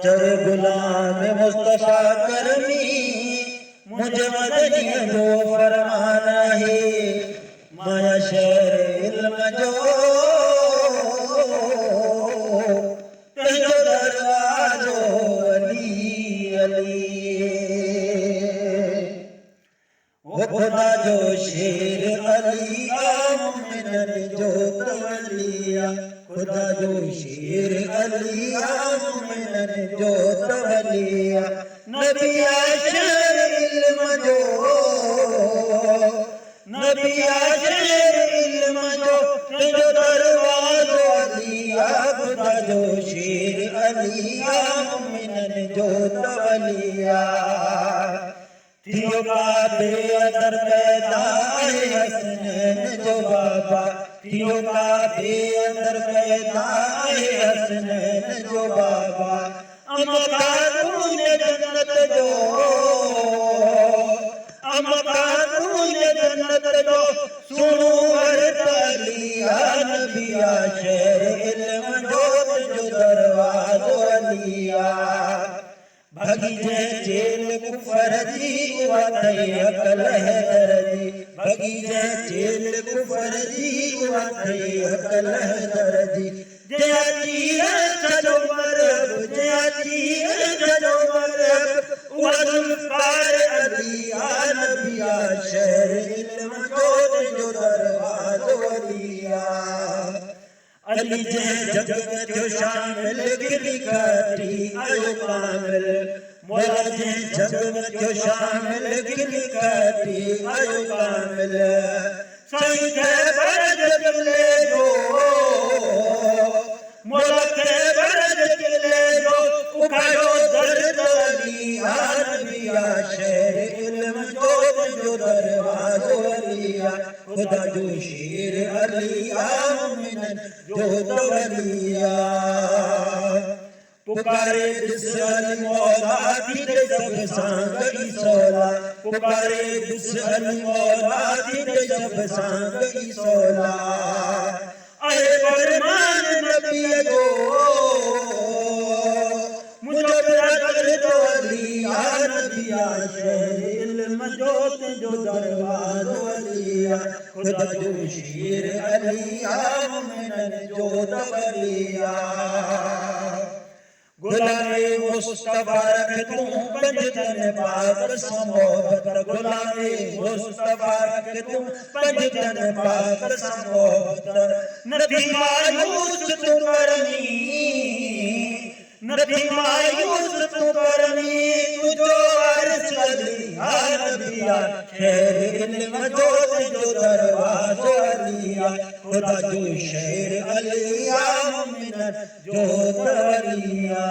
चर गुलाम मुस्तफा करमी मुझे मदनी जो फरमाना है माया शहर इल्म जो तेजो दरवाजो अली अली वो खुदा जो शेर अली मोमिनन जो तवलिया खुदा जो शेर अली मोमिनन जो तवलिया नबी शेर इल्म जो नबी शेर इल्म जो तेजो दरवाजो अलिया खुदा जो शेर अलिया मोमिनन जो तवलिया थियो काबे अंदर पैदा है हसनैन जो बाबा थियो काबे अंदर पैदा है हसनैन जो बाबा अमका तूने जन्नत जो अमका तूने जन्नत जो सुनो हर तलिया नबिया शेर इल्म जो दरवाजो अलिया भगी जय जेल कुफर जी उवतई अकल है दर्जी भगी जय जेल कुफर जी उवतई अकल है दर्जी जय चीर चलो मरब जय चीर चलो मरब उज़ुल्फ़ार अलिया नबिया शहर इल्म जो दरवाजो अलिया अली जय जग में जो शामिल गिरी काटी आयो कामिल मौला जय जग में जो शामिल गिरी काटी आयो कामिल सही के बरज किले जो मौला के बरज किले जो उखाड़ो दर्द अलिया नबिया शहर इल्म जो दरवाजो अलिया खुदा जो शेर अलिया मोमिनन जो तवलिया पुकारे बिस्मिल मौला दीद सब सांग सोला पुकारे बिस्मिल मौला दीद सब सांग सोला अरे फरमान नबी जो मुझे कर दो अलिया नबिया शहर इल्म जो दरवाजो अलिया खुदा जो शेर अलिया मोमिनन जो तवलिया गुलामे मुस्तफा रख तू पंजतन पाक समोहत गुलामे मुस्तफा रख तू पंजतन पाक समोहत नबी मायूस तू करनी नबी मायूस तू करनी तुझो अर्ज अलिया नबिया शेर इल्म जो दरवाजो अलिया खुदा जो शेर अलिया मोमिनन जो तवलिया